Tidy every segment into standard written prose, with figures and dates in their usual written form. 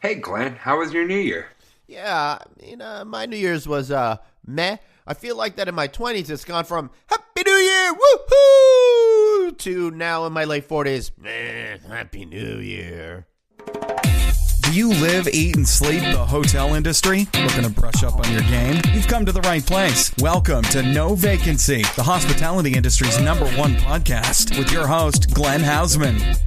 Hey Glenn, how was your New Year? Yeah, my New Year's was meh. I feel like that in my 20s, it's gone from Happy New Year, woohoo, to now in my late 40s, Happy New Year. Do you live, eat, and sleep the hotel industry? Looking to brush up on your game? You've come to the right place. Welcome to No Vacancy, the hospitality industry's #1 podcast, with your host, Glenn Hausman.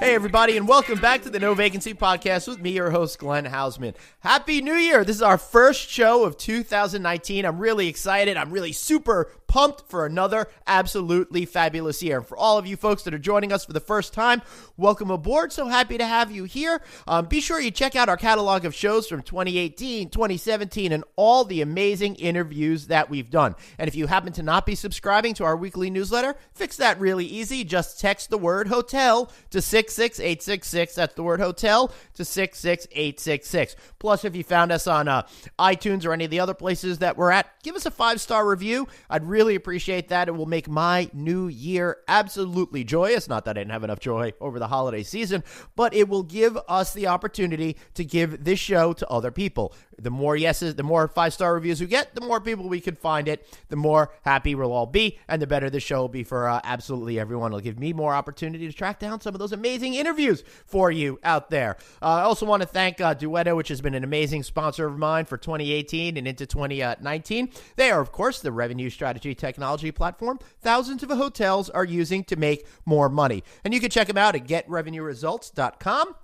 Hey everybody, and welcome back to the No Vacancy Podcast with me, your host, Glenn Hausman. Happy New Year! This is our first show of 2019. I'm really excited. I'm really super pumped for another absolutely fabulous year. And for all of you folks that are joining us for the first time, welcome aboard. So happy to have you here. Be sure you check out our catalog of shows from 2018, 2017, and all the amazing interviews that we've done. And if you happen to not be subscribing to our weekly newsletter, fix that really easy. Just text the word hotel to 66866. That's the word hotel to 66866. Plus, if you found us on iTunes or any of the other places that we're at, give us a 5-star review. I'd really appreciate that. It will make my new year absolutely joyous. Not that I didn't have enough joy over the holiday season, but it will give us the opportunity to give this show to other people. The more yeses, the more 5-star reviews we get, the more people we can find it, the more happy we'll all be, and the better the show will be for absolutely everyone. It'll give me more opportunity to track down some of those amazing interviews for you out there. I also want to thank Duetto, which has been an amazing sponsor of mine for 2018 and into 2019. They are, of course, the revenue strategy technology platform thousands of hotels are using to make more money. And you can check them out at getrevenueresults.com.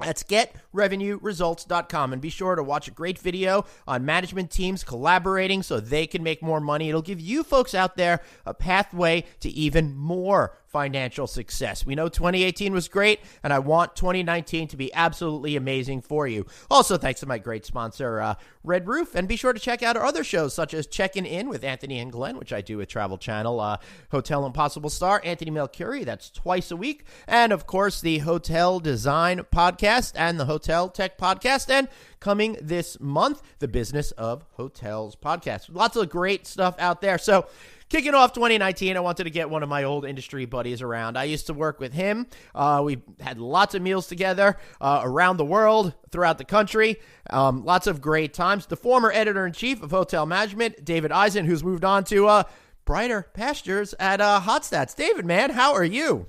That's getrevenueresults.com, and be sure to watch a great video on management teams collaborating so they can make more money. It'll give you folks out there a pathway to even more financial success. We know 2018 was great, and I want 2019 to be absolutely amazing for you. Also, thanks to my great sponsor, Red Roof, and be sure to check out our other shows, such as Checking In with Anthony and Glenn, which I do with Travel Channel, Hotel Impossible star Anthony Melchiori, that's twice a week, and of course, the Hotel Design Podcast and the Hotel Tech Podcast, and coming this month, the Business of Hotels Podcast. Lots of great stuff out there. So, kicking off 2019, I wanted to get one of my old industry buddies around. I used to work with him. We had lots of meals together around the world, throughout the country. Lots of great times. The former editor-in-chief of Hotel Management, David Eisen, who's moved on to brighter pastures at HotStats. David, man, how are you?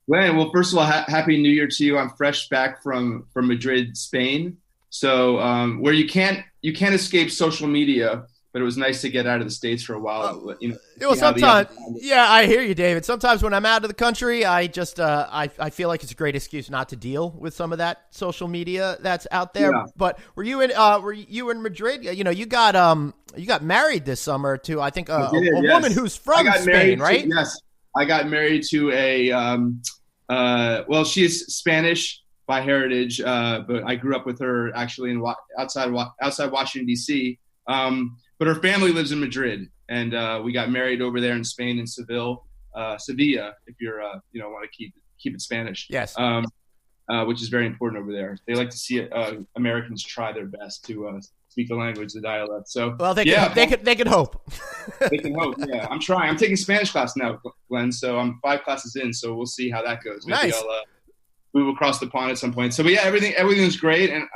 Well, first of all, Happy New Year to you. I'm fresh back from Madrid, Spain. So where you can't escape social media, but it was nice to get out of the States for a while. Sometimes, yeah, I hear you, David. Sometimes when I'm out of the country, I just I feel like it's a great excuse not to deal with some of that social media that's out there. Yeah. But were you in Madrid? You got married this summer to, I think, a woman who's from Spain, right? Yes, I got married to she is Spanish by heritage, but I grew up with her actually outside Washington D.C. But her family lives in Madrid, and we got married over there in Spain, in Sevilla, if you're want to keep it Spanish. Yes. Which is very important over there. They like to see Americans try their best to speak the language, the dialect. So they can hope. They can hope. Yeah, I'm trying. I'm taking Spanish class now, Glenn. So I'm 5 classes in. So we'll see how that goes. Maybe nice. I'll move across the pond at some point. So, but yeah, everything is great, and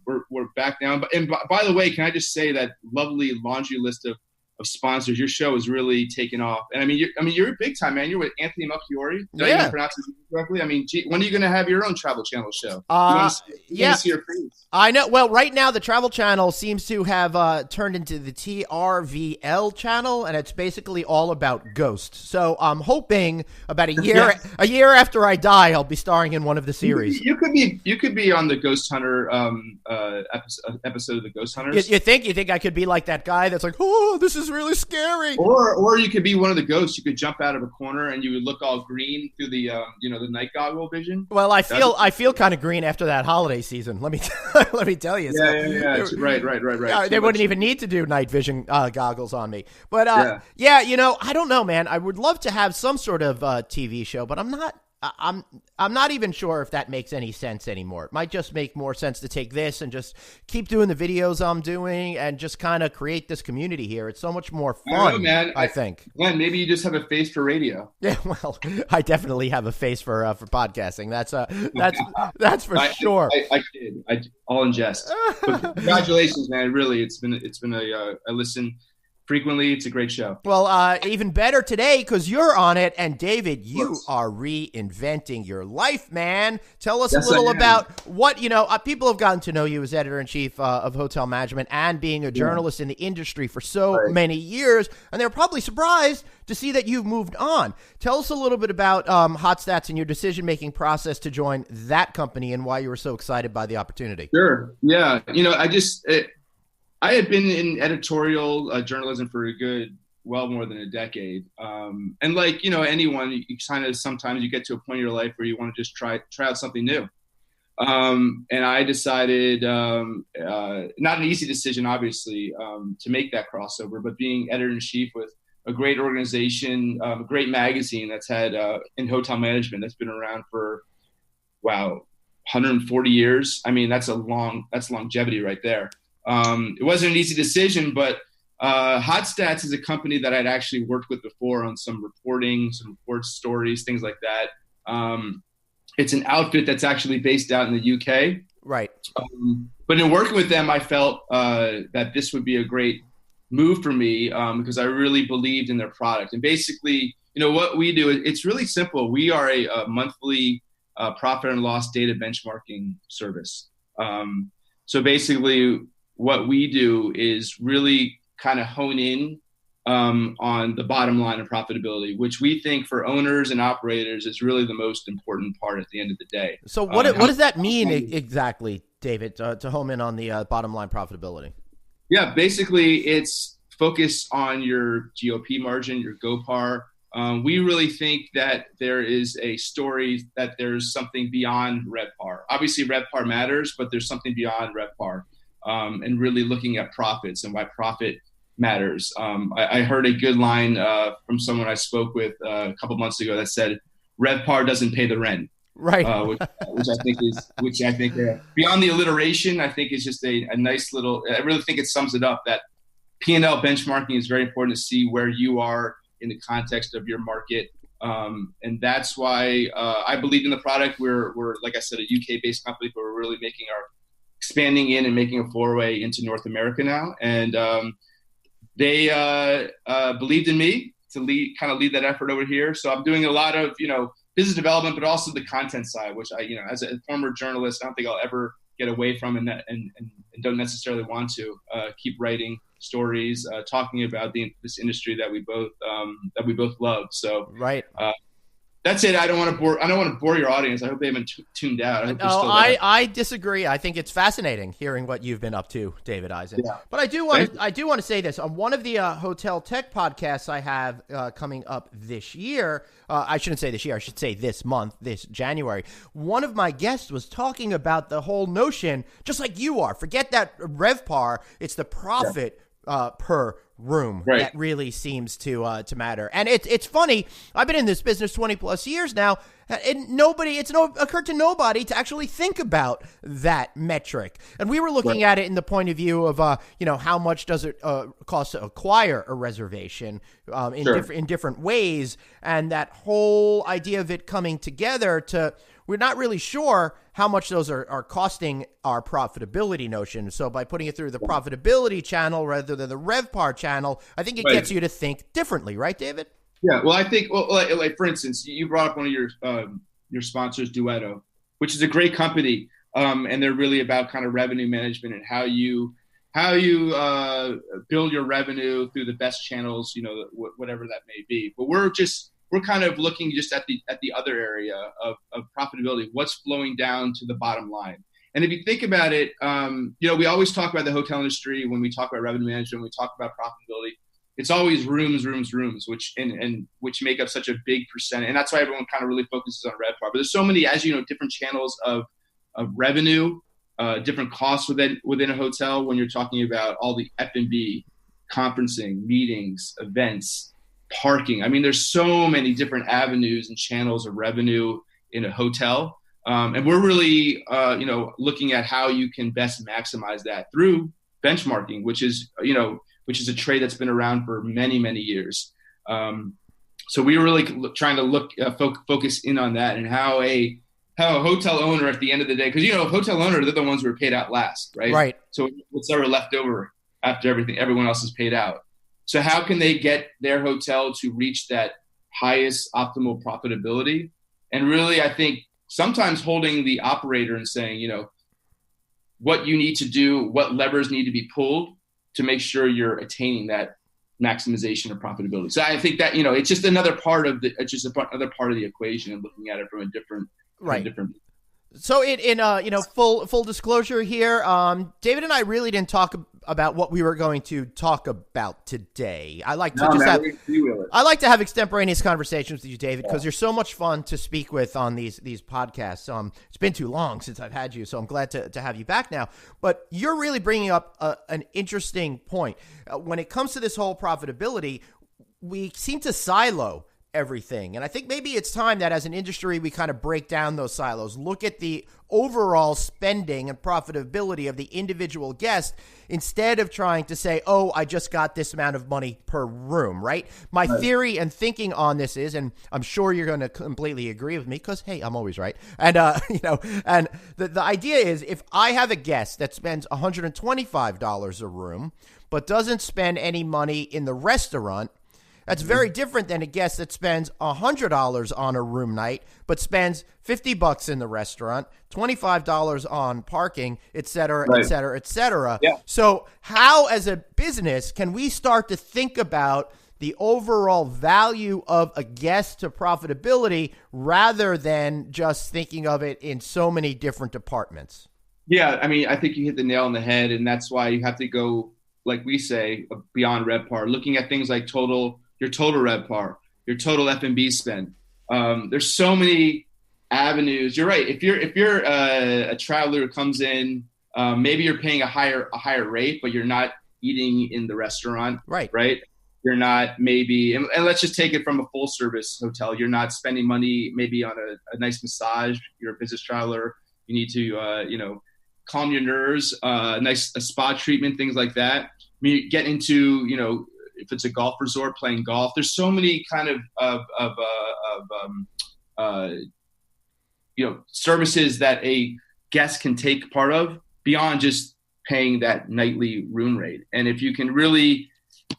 we're back down. And by the way, can I just say that lovely laundry list of sponsors? Your show is really taken off, and you're big time, man. You're with Anthony Melchiori. Did I even pronounce his name correctly? When are you going to have your own Travel Channel show? Yeah, see your face. I know. Well, right now the Travel Channel seems to have turned into the TRVL channel, and it's basically all about ghosts. So I'm hoping about a year after I die, I'll be starring in one of the series. You could be on the Ghost Hunter episode of the Ghost Hunters. You think I could be like that guy that's like, oh, this is really scary. Or you could be one of the ghosts. You could jump out of a corner and you would look all green through the the night goggle vision. Well, I feel kind of green after that holiday season. Let me tell you. Yeah. Right. They wouldn't even need to do night vision goggles on me. But I don't know, man. I would love to have some sort of TV show, but I'm not I'm not even sure if that makes any sense anymore. It might just make more sense to take this and just keep doing the videos I'm doing and just kind of create this community here. It's so much more fun, I know, man. I think. Glenn, maybe you just have a face for radio. Yeah, well, I definitely have a face for podcasting. That's for sure. I did. All in jest. But congratulations, man. Really, it's been a listen frequently. It's a great show. Well, even better today because you're on it. And David, you are reinventing your life, man. Tell us a little about what, people have gotten to know you as editor-in-chief of hotel management and being a journalist in the industry for so many years. And they're probably surprised to see that you've moved on. Tell us a little bit about HotStats and your decision-making process to join that company and why you were so excited by the opportunity. Sure. Yeah. I had been in editorial journalism for well more than a decade. And like, anyone, you kind of, sometimes you get to a point in your life where you want to just try out something new. And I decided, not an easy decision, obviously, to make that crossover, but being editor-in-chief with a great organization, a great magazine that's had in hotel management that's been around for, 140 years. I mean, that's longevity right there. It wasn't an easy decision, but HotStats is a company that I'd actually worked with before on some reporting, some reports, stories, things like that. It's an outfit that's actually based out in the UK. Right. But in working with them, I felt that this would be a great move for me because I really believed in their product. And basically, what we do, it's really simple. We are a monthly profit and loss data benchmarking service. So basically, what we do is really kind of hone in on the bottom line of profitability, which we think for owners and operators is really the most important part at the end of the day. So what does that mean exactly, David, to home in on the bottom line profitability? Yeah, basically it's focus on your GOP margin, your GOPAR. We really think that there is a story that there's something beyond RevPAR. Obviously, RevPAR matters, but there's something beyond RevPAR. And really looking at profits and why profit matters. I heard a good line from someone I spoke with a couple months ago that said, "RevPAR doesn't pay the rent." Right. Which I think beyond the alliteration, I think is just a nice little. I really think it sums it up that P&L benchmarking is very important to see where you are in the context of your market. And that's why I believe in the product. We're like I said, a UK-based company, but we're really expanding in and making a foray into North America now. And they believed in me to lead that effort over here. So I'm doing a lot of, business development, but also the content side, which I, as a former journalist, I don't think I'll ever get away from and don't necessarily want to keep writing stories, talking about this industry that we both love. So right. That's it. I don't want to bore your audience. I hope they haven't tuned out. I disagree. I think it's fascinating hearing what you've been up to, David Eisen. Yeah. But I do want to say this on one of the hotel tech podcasts I have coming up this year. I shouldn't say this year. I should say this month, this January. One of my guests was talking about the whole notion, just like you are. Forget that RevPAR. It's the profit per room that really seems to matter. And it's funny. I've been in this business 20 plus years now, and it's occurred to nobody to actually think about that metric. And we were looking at it in the point of view of how much does it cost to acquire a reservation in different ways, and that whole idea of it coming together to. We're not really sure how much those are costing our profitability notion. So by putting it through the profitability channel rather than the RevPAR channel, I think it gets you to think differently, right, David? Yeah. Well, I think, like for instance, you brought up one of your sponsors, Duetto, which is a great company, and they're really about kind of revenue management and how you build your revenue through the best channels, whatever that may be. But we're kind of looking just at the other area of profitability, what's flowing down to the bottom line. And if you think about it, we always talk about the hotel industry when we talk about revenue management, we talk about profitability. It's always rooms, which make up such a big percent. And that's why everyone kind of really focuses on RevPAR. But there's so many, as you know, different channels of revenue, different costs within a hotel when you're talking about all the F&B, conferencing, meetings, events, parking. I mean, there's so many different avenues and channels of revenue in a hotel. And we're really, looking at how you can best maximize that through benchmarking, which is a trade that's been around for many, many years. So we were really trying to focus in on that and how a hotel owner at the end of the day, because, hotel owner, they're the ones who are paid out last, right? Right. So what's ever left over after everyone else is paid out. So how can they get their hotel to reach that highest optimal profitability? And really, I think sometimes holding the operator and saying, what you need to do, what levers need to be pulled to make sure you're attaining that maximization of profitability. So I think that, it's just another part of the equation and looking at it from a different, right. Different. So in full disclosure here, David and I really didn't talk about what we were going to talk about today. I like to have extemporaneous conversations with you, David, because you're so much fun to speak with on these podcasts. It's been too long since I've had you, so I'm glad to have you back now. But you're really bringing up an interesting point. When it comes to this whole profitability, we seem to silo everything. And I think maybe it's time that as an industry, we kind of break down those silos, look at the overall spending and profitability of the individual guest instead of trying to say, oh, I just got this amount of money per room, right? My theory and thinking on this is, and I'm sure you're going to completely agree with me because, hey, I'm always right. And, and the idea is if I have a guest that spends $125 a room, but doesn't spend any money in the restaurant, that's very different than a guest that spends $100 on a room night, but spends $50 in the restaurant, $25 on parking, et cetera, et cetera, et cetera. Yeah. So how, as a business, can we start to think about the overall value of a guest to profitability rather than just thinking of it in so many different departments? Yeah, I mean, I think you hit the nail on the head, and that's why you have to go, like we say, beyond RevPAR, looking at things like your total RevPAR, your total F&B spend. There's so many avenues. You're right. If you're a traveler who comes in, maybe you're paying a higher rate, but you're not eating in the restaurant, right? You're not maybe, and let's just take it from a full service hotel. You're not spending money maybe on a nice massage. You're a business traveler. You need to, calm your nerves, a spa treatment, things like that. I mean, you get into, if it's a golf resort, playing golf, there's so many kind of services that a guest can take part of beyond just paying that nightly room rate. And if you can really,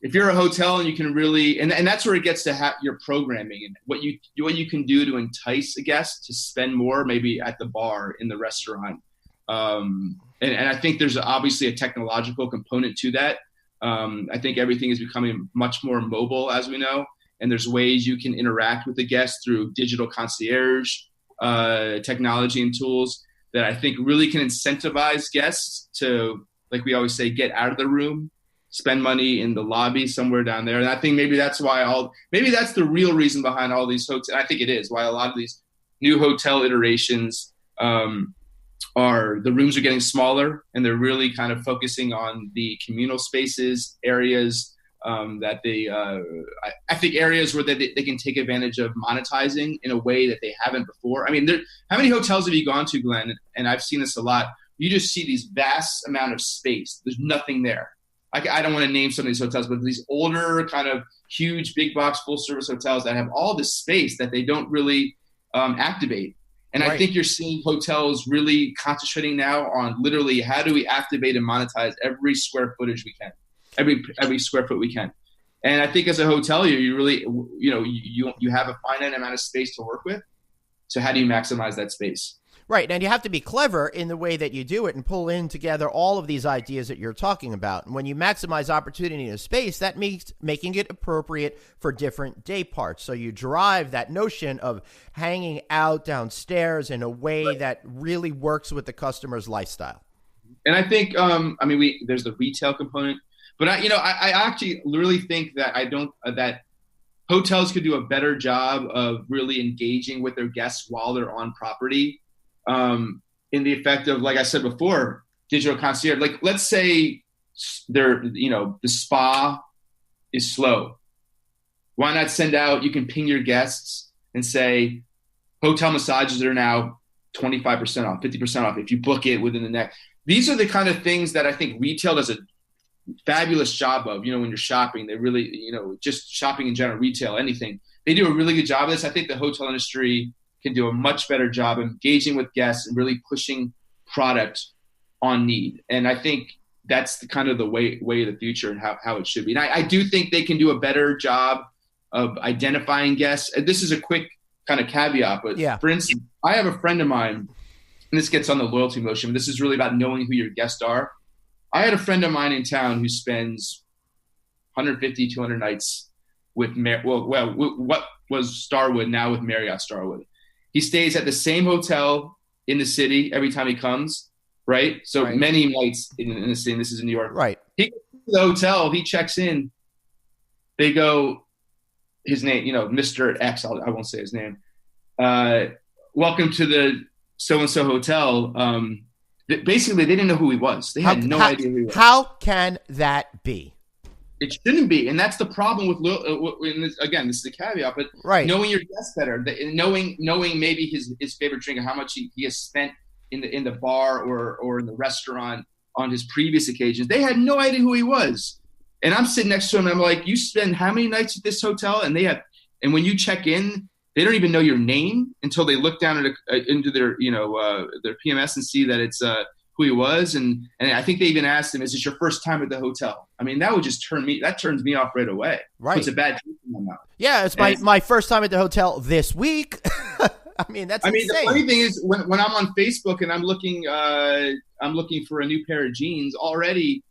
if you're a hotel and you can really, and that's where it gets to your programming and what you can do to entice a guest to spend more, maybe at the bar, in the restaurant. And I think there's obviously a technological component to that. I think everything is becoming much more mobile, as we know, and there's ways you can interact with the guests through digital concierge technology and tools that I think really can incentivize guests to, like we always say, get out of the room, spend money in the lobby somewhere down there. And I think maybe that's why maybe that's the real reason behind all these hotels. I think it is why a lot of these new hotel iterations the rooms are getting smaller, and they're really kind of focusing on the communal spaces, areas that I think areas where they can take advantage of monetizing in a way that they haven't before. I mean, how many hotels have you gone to, Glenn? And I've seen this a lot. You just see these vast amount of space. There's nothing there. I don't want to name some of these hotels, but these older kind of huge big box full service hotels that have all this space that they don't really activate. And I think you're seeing hotels really concentrating now on literally how do we activate and monetize every square footage we can, every square foot we can. And I think as a hotelier, you really, you have a finite amount of space to work with. So how do you maximize that space? Right. And you have to be clever in the way that you do it and pull in together all of these ideas that you're talking about. And when you maximize opportunity in a space, that means making it appropriate for different day parts. So you drive that notion of hanging out downstairs in a way that really works with the customer's lifestyle. And I think, there's the retail component, but I actually really think that that hotels could do a better job of really engaging with their guests while they're on property. In the effect of, like I said before, digital concierge. Like, let's say the spa is slow. Why not send out, you can ping your guests and say, Hotel massages are now 25% off, 50% off if you book it within the next. These are the kind of things that I think retail does a fabulous job of. When you're shopping, they really, just shopping in general, retail, anything. They do a really good job of this. I think the hotel industry can do a much better job of engaging with guests and really pushing product on need. And I think that's the kind of the way of the future and how it should be. And I do think they can do a better job of identifying guests. And this is a quick kind of caveat, but for instance, I have a friend of mine, and this gets on the loyalty motion, but this is really about knowing who your guests are. I had a friend of mine in town who spends 150, 200 nights with what was Starwood, now with Marriott Starwood. He stays at the same hotel in the city every time he comes, right? So many nights in the city. This is in New York. Right. He goes to the hotel. He checks in. They go, his name, Mr. X. I won't say his name. Welcome to the so-and-so hotel. Basically, they didn't know who he was. They had no idea who he was. How can that be? It shouldn't be, and that's the problem with again, this is a caveat, but knowing your guests better, knowing maybe his favorite drink and how much he has spent in the bar or in the restaurant on his previous occasions. They had no idea who he was, and I'm sitting next to him. And I'm like, you spend how many nights at this hotel? And when you check in, they don't even know your name until they look down into their their PMS and see that it's who he was, and I think they even asked him, "Is this your first time at the hotel?" I mean, that would just turns me off right away. Right, puts a bad taste in my mouth. Yeah, it's my first time at the hotel this week. I mean, insane. The funny thing is when I'm on Facebook and I'm looking for a new pair of jeans, already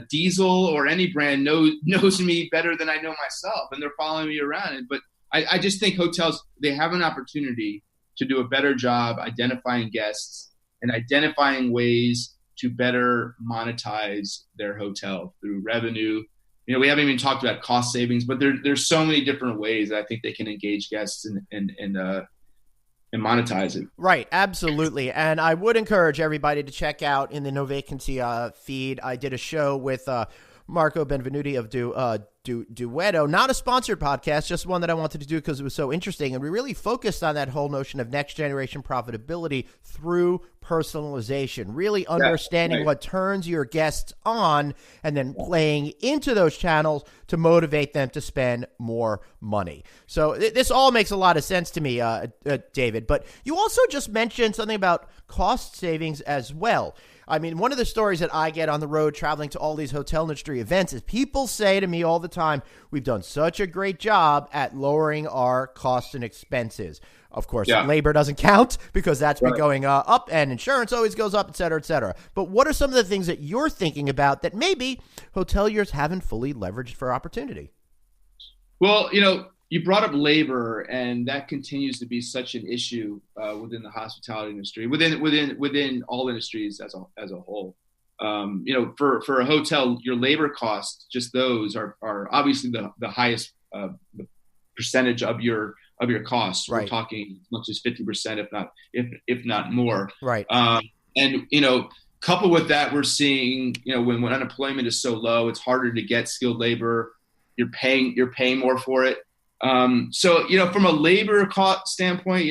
Diesel or any brand knows me better than I know myself, and they're following me around. But I just think hotels, they have an opportunity to do a better job identifying guests and identifying ways to better monetize their hotel through revenue. We haven't even talked about cost savings, but there's so many different ways that I think they can engage guests and monetize it. Right, absolutely. And I would encourage everybody to check out in the No Vacancy feed. I did a show with Marco Benvenuti of Duetto, not a sponsored podcast, just one that I wanted to do because it was so interesting. And we really focused on that whole notion of next generation profitability through personalization, really understanding what turns your guests on and then playing into those channels to motivate them to spend more money. So this all makes a lot of sense to me, David. But you also just mentioned something about cost savings as well. I mean, one of the stories that I get on the road traveling to all these hotel industry events is people say to me all the time, we've done such a great job at lowering our costs and expenses. Of course, labor doesn't count because that's been going up, and insurance always goes up, et cetera, et cetera. But what are some of the things that you're thinking about that maybe hoteliers haven't fully leveraged for opportunity? Well, you brought up labor, and that continues to be such an issue within the hospitality industry, within all industries as a whole. For a hotel, your labor costs, just those are obviously the highest the percentage of your costs. We're talking as much as 50%, if not more. Right. And coupled with that, we're seeing when unemployment is so low, it's harder to get skilled labor. You're paying more for it. So from a labor cost standpoint,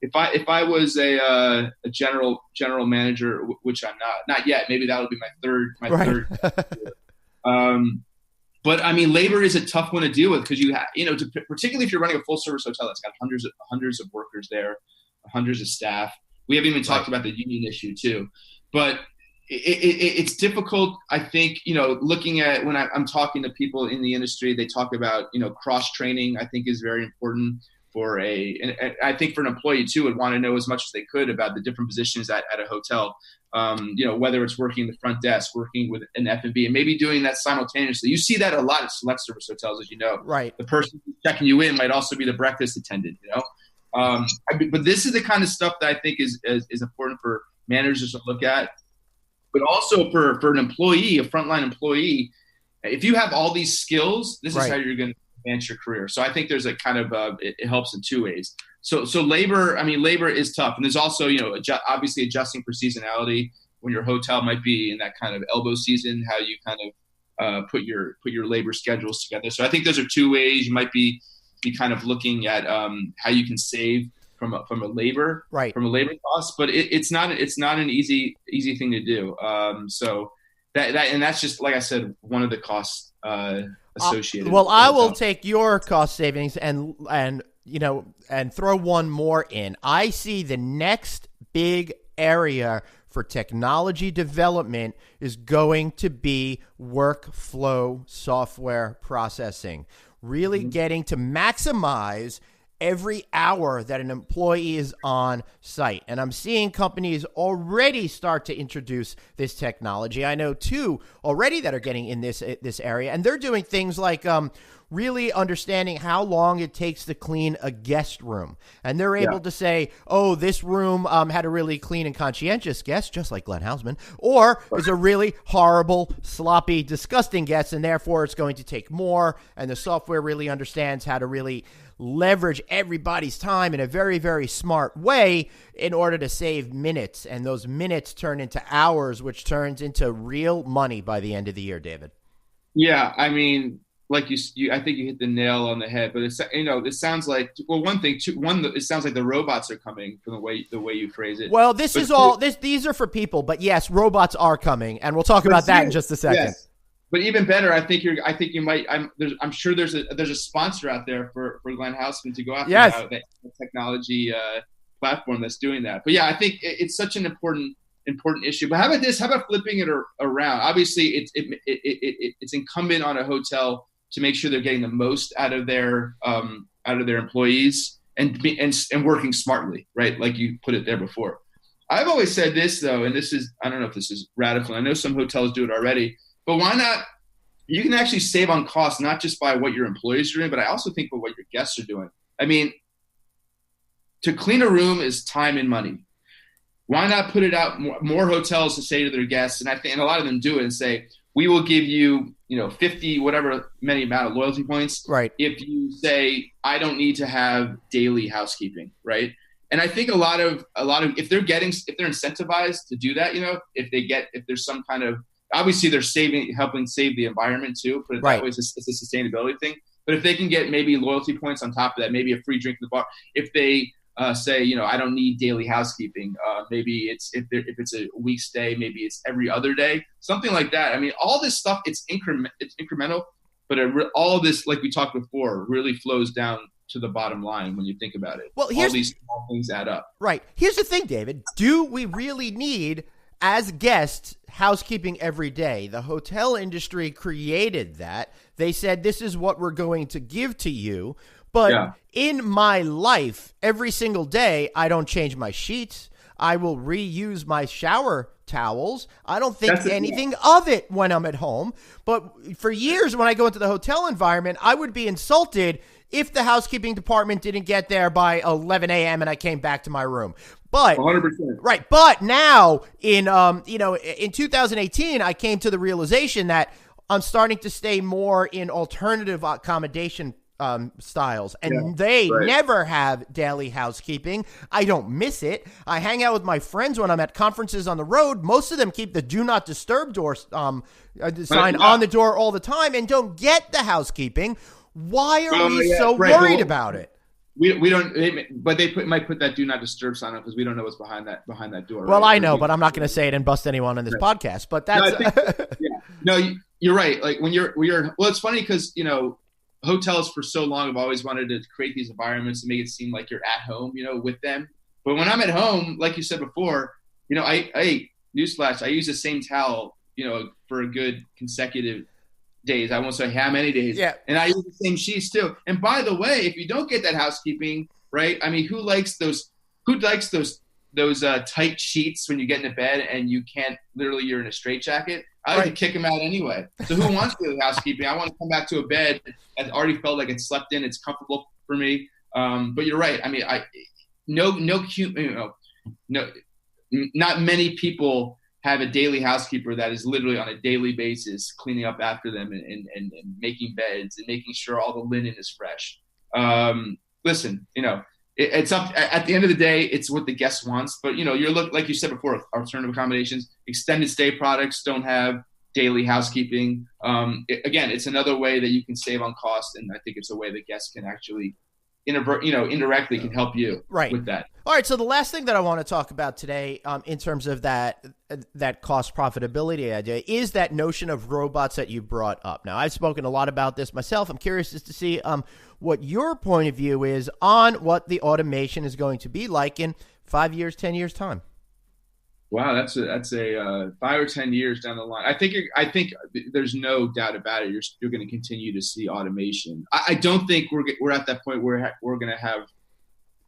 if I was a general manager, which I'm not yet, maybe that would be my third. But I mean, labor is a tough one to deal with because you have, particularly if you're running a full service hotel that's got hundreds of workers there, hundreds of staff. We haven't even talked about the union issue too, but it's difficult. I think, looking at when I'm talking to people in the industry, they talk about, cross training, I think is very important and I think for an employee too, would want to know as much as they could about the different positions at a hotel. Whether it's working the front desk, working with an F&B, and maybe doing that simultaneously. You see that a lot at select service hotels, as you know. Right. The person who's checking you in might also be the breakfast attendant, But this is the kind of stuff that I think is important for managers to look at. But also for an employee, a frontline employee, if you have all these skills, this is how you're going to advance your career. So I think there's a kind of it helps in two ways. So labor is tough, and there's also obviously adjusting for seasonality when your hotel might be in that kind of elbow season, how you kind of put your labor schedules together. So I think those are two ways you might be kind of looking at how you can save from a labor right. cost, but it's not an easy thing to do. So that's just, like I said, one of the costs associated. Well, I will take your cost savings and throw one more in. I see the next big area for technology development is going to be workflow software processing. Really getting to maximize every hour that an employee is on site. And I'm seeing companies already start to introduce this technology. I know two already that are getting in this area, and they're doing things like really understanding how long it takes to clean a guest room. And they're able to say, oh, this room had a really clean and conscientious guest, just like Glenn Hausman, or is a really horrible, sloppy, disgusting guest, and therefore it's going to take more. And the software really understands how to really leverage everybody's time in a very, very smart way in order to save minutes. And those minutes turn into hours, which turns into real money by the end of the year, David. Yeah, I mean, like you, I think you hit the nail on the head. But it's, it sounds like, well, it sounds like the robots are coming from the way you phrase it. Well, these are for people, but yes, robots are coming, and we'll talk about that in just a second. Yes. But even better, I think you might. I'm sure there's a sponsor out there for Glenn Hausman to go after that technology platform that's doing that. But yeah, I think it's such an important issue. But how about this? How about flipping it around? Obviously, it's incumbent on a hotel to make sure they're getting the most out of their employees and working smartly, right? Like you put it there before. I've always said this though, and I don't know if this is radical. I know some hotels do it already, but why not? You can actually save on costs, not just by what your employees are doing, but I also think by what your guests are doing. I mean, to clean a room is time and money. Why not put it out? More hotels to say to their guests, and a lot of them do it, and say, we will give you, 50, whatever many amount of loyalty points. Right. If you say, I don't need to have daily housekeeping. Right. And I think a lot of, if they're incentivized to do that, if there's some kind of, obviously they're helping save the environment too, put it that way, it's a sustainability thing. But if they can get maybe loyalty points on top of that, maybe a free drink in the bar, if they say, I don't need daily housekeeping. Maybe if it's a week stay, maybe it's every other day, something like that. I mean, all this stuff, it's incremental, but all of this, like we talked before, really flows down to the bottom line when you think about it. Well, all these small things add up. Right. Here's the thing, David. Do we really need, as guests, housekeeping every day? The hotel industry created that. They said, this is what we're going to give to you. But in my life, every single day, I don't change my sheets. I will reuse my shower towels. I don't think anything of it when I'm at home. But for years, when I go into the hotel environment, I would be insulted if the housekeeping department didn't get there by 11 a.m. and I came back to my room. But 100%. Right. But now in 2018, I came to the realization that I'm starting to stay more in alternative accommodation styles, and they never have daily housekeeping. I don't miss it. I hang out with my friends when I'm at conferences on the road. Most of them keep the do not disturb door sign on the door all the time and don't get the housekeeping. Why are we so worried about it? We don't, but they might put that do not disturb sign on because we don't know what's behind that door. Well, I know, but I'm not going to say it and bust anyone on this podcast. But that's you're right. Like when you're well, it's funny because hotels for so long have always wanted to create these environments to make it seem like you're at home, with them. But when I'm at home, like you said before, I newsflash, I use the same towel, for a good consecutive days. I won't say how many days. Yeah. And I use the same sheets too. And by the way, if you don't get that housekeeping, right? I mean, who likes those tight sheets when you get into bed and you can't, literally you're in a straitjacket? I like to kick them out anyway. So who wants to do housekeeping? I want to come back to a bed that already felt like it's slept in. It's comfortable for me. But you're right. I mean, not many people have a daily housekeeper that is literally on a daily basis cleaning up after them and making beds and making sure all the linen is fresh. Listen, it's up at the end of the day, it's what the guest wants. But, like you said before, alternative accommodations, extended stay products don't have daily housekeeping. Again, it's another way that you can save on cost. And I think it's a way that guests can actually indirectly can help you with that. All right. So the last thing that I want to talk about today, in terms of that cost profitability idea, is that notion of robots that you brought up. Now, I've spoken a lot about this myself. I'm curious as to see what your point of view is on what the automation is going to be like in 5 years, 10 years time. Wow, that's a 5 or 10 years down the line. I think there's no doubt about it. You're going to continue to see automation. I don't think we're at that point where we're going to have,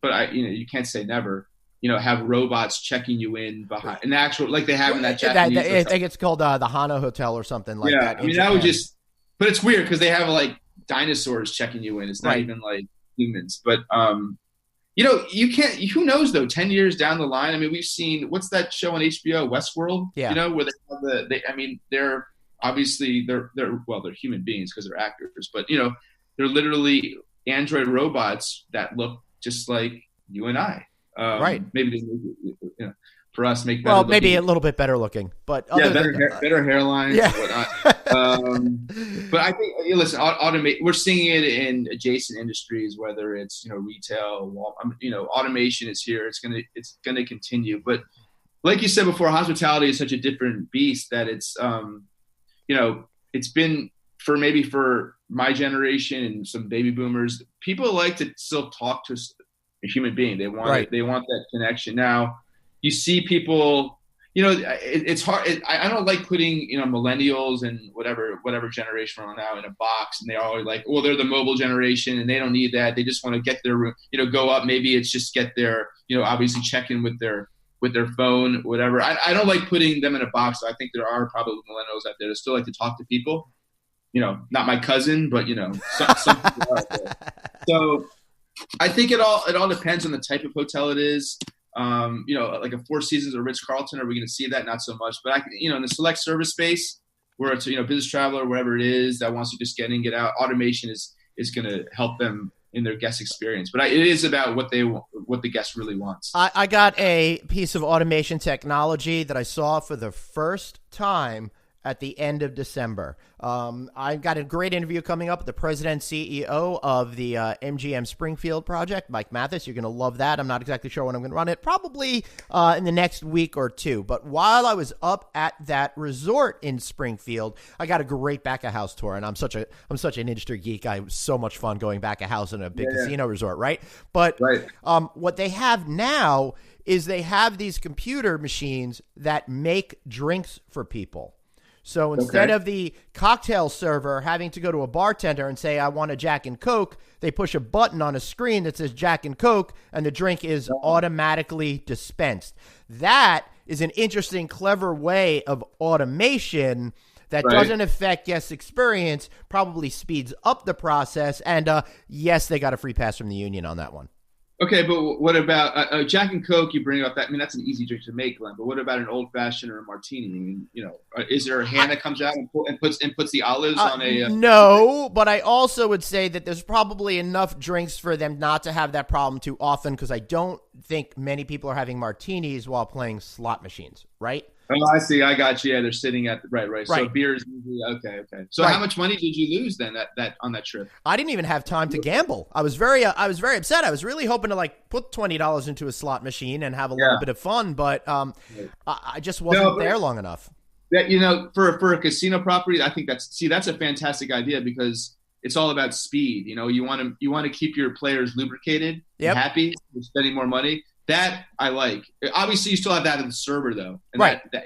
but you can't say never. Have robots checking you in behind an actual, like they have in that Japanese. I think it's called the Hana Hotel or something like that. Yeah, I mean that would just, but it's weird because they have like dinosaurs checking you in. It's not even like humans, but you can't. Who knows though? 10 years down the line, I mean, we've seen what's that show on HBO, Westworld? Yeah. Where they have they're obviously they're human beings because they're actors, but they're literally android robots that look just like you and I. Right. Maybe they for us make better maybe looking. A little bit better looking, but better hairlines. Yeah. But I think listen, automate. We're seeing it in adjacent industries, whether it's retail, automation is here. It's gonna continue. But like you said before, hospitality is such a different beast that it's it's been for my generation and some baby boomers. People like to still talk to a human being. They want they want that connection now. You see people, it's hard. I don't like putting, millennials and whatever generation we're on now in a box, and they're always like, well, they're the mobile generation and they don't need that. They just want to get their room, go up. Maybe it's just get their, obviously check in with their phone, whatever. I don't like putting them in a box. I think there are probably millennials out there that still like to talk to people, not my cousin, but, some people are out there. So I think it all depends on the type of hotel it is. Like a Four Seasons or Ritz-Carlton, are we going to see that? Not so much. But in the select service space where it's, business traveler, wherever it is that wants to just get in, get out, automation is going to help them in their guest experience. But it is about what the guest really wants. I got a piece of automation technology that I saw for the first time at the end of December. I've got a great interview coming up with the president CEO of the MGM Springfield project, Mike Mathis. You're going to love that. I'm not exactly sure when I'm going to run it, probably in the next week or two. But while I was up at that resort in Springfield, I got a great back-of-house tour, and I'm such an industry geek. I was so much fun going back-of-house in a big casino resort, right? But what they have now is they have these computer machines that make drinks for people. So instead of the cocktail server having to go to a bartender and say, I want a Jack and Coke, they push a button on a screen that says Jack and Coke, and the drink is automatically dispensed. That is an interesting, clever way of automation that doesn't affect guest experience, probably speeds up the process. And yes, they got a free pass from the union on that one. Okay, but what about Jack and Coke? You bring up that. I mean, that's an easy drink to make, Glenn. But what about an old fashioned or a martini? I mean, is there a hand that comes out and puts the olives on a? No, but I also would say that there's probably enough drinks for them not to have that problem too often, because I don't think many people are having martinis while playing slot machines, right? Oh, I see. I got you. Yeah, they're sitting at right. So beer is usually okay. So how much money did you lose then that on that trip? I didn't even have time to gamble. I was very upset. I was really hoping to put $20 into a slot machine and have a little bit of fun, but I just wasn't there long enough. That for a casino property, I think that's a fantastic idea because it's all about speed. You want to keep your players lubricated, and happy, and spending more money. That I like. Obviously, you still have that in the server, though. And that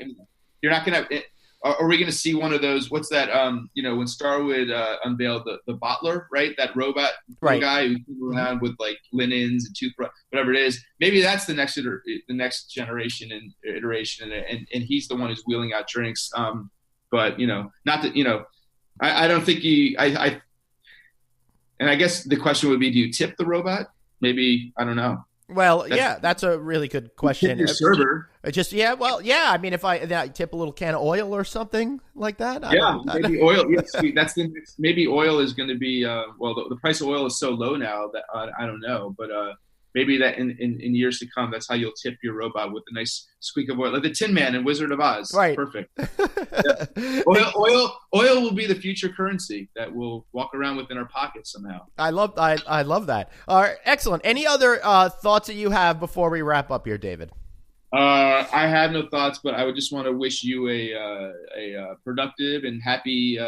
you're not going to – are we going to see one of those – what's that when Starwood unveiled the bottler, right? That robot guy who came around with, linens and toothbrush, whatever it is. Maybe that's the next generation and iteration, and he's the one who's wheeling out drinks. But, not that – I don't think and I guess the question would be, do you tip the robot? Maybe – I don't know. Well, that's a really good question. Your server. I mean, if I tip a little can of oil or something like that. Maybe oil. Yes, that's the next. Maybe oil is going to be. The price of oil is so low now that I don't know. But maybe that in years to come, that's how you'll tip your robot, with a nice squeak of oil, like the Tin Man in Wizard of Oz. Right. Perfect. Yeah. Oil will be the future currency that we'll walk around with in our pockets somehow. I love that. All right, excellent. Any other thoughts that you have before we wrap up here, David? I have no thoughts, but I would just want to wish you a productive and happy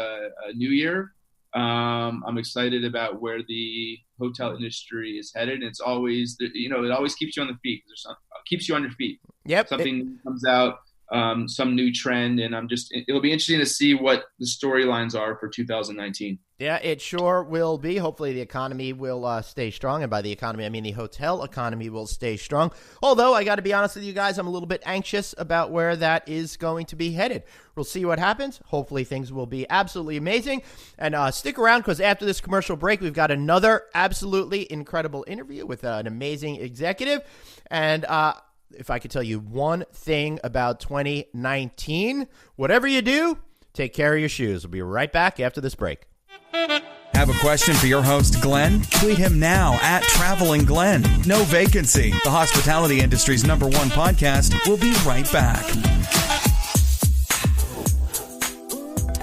New Year. I'm excited about where the hotel industry is headed. And it's always, it always keeps you on the feet. Keeps you on your feet. Yep. Something comes out, some new trend, and it'll be interesting to see what the storylines are for 2019. Yeah, it sure will be. Hopefully the economy will stay strong. And by the economy, I mean the hotel economy will stay strong. Although, I got to be honest with you guys, I'm a little bit anxious about where that is going to be headed. We'll see what happens. Hopefully things will be absolutely amazing. And stick around, because after this commercial break, we've got another absolutely incredible interview with an amazing executive. And if I could tell you one thing about 2019, whatever you do, take care of your shoes. We'll be right back after this break. Have a question for your host, Glenn? Tweet him now at Traveling Glenn. No Vacancy, the hospitality industry's #1 podcast. We'll be right back.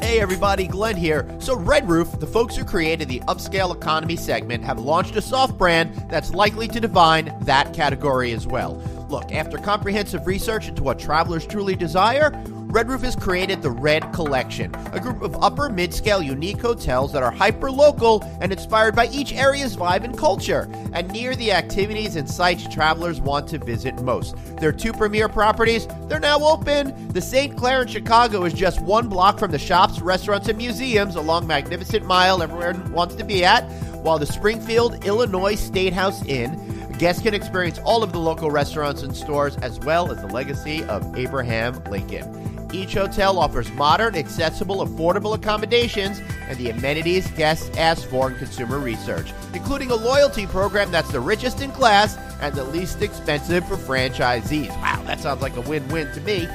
Hey everybody, Glenn here. So Red Roof, the folks who created the upscale economy segment, have launched a soft brand that's likely to define that category as well. Look, after comprehensive research into what travelers truly desire, Red Roof has created the Red Collection, a group of upper mid-scale unique hotels that are hyper-local and inspired by each area's vibe and culture, and near the activities and sites travelers want to visit most. Their 2 premier properties, they're now open. The St. Clair in Chicago is just 1 block from the shops, restaurants, and museums along Magnificent Mile everyone wants to be at, while the Springfield, Illinois State House Inn, guests can experience all of the local restaurants and stores, as well as the legacy of Abraham Lincoln. Each hotel offers modern, accessible, affordable accommodations and the amenities guests ask for in consumer research, including a loyalty program that's the richest in class and the least expensive for franchisees. Wow, that sounds like a win-win to me.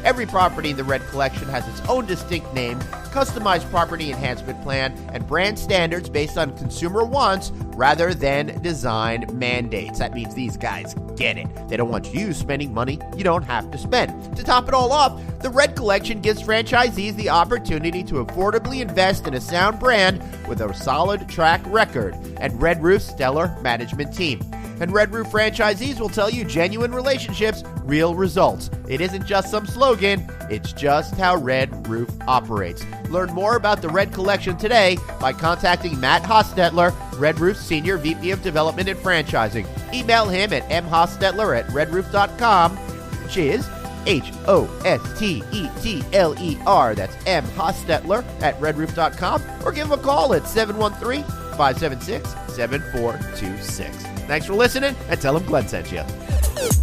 Every property in the Red Collection has its own distinct name, customized property enhancement plan, and brand standards based on consumer wants rather than design mandates. That means these guys get it. They don't want you spending money you don't have to spend. To top it all off, the Red Collection gives franchisees the opportunity to affordably invest in a sound brand with a solid track record and Red Roof's stellar management team. And Red Roof franchisees will tell you genuine relationships, real results. It isn't just some slogan, it's just how Red Roof operates. Learn more about the Red Collection today by contacting Matt Hostetler, Red Roof's Senior VP of Development and Franchising. Email him at mhostetler@redroof.com, which is Hostetler. That's mhostetler@redroof.com, or give him a call at 713-576-7426. Thanks for listening, and tell them Glenn sent you.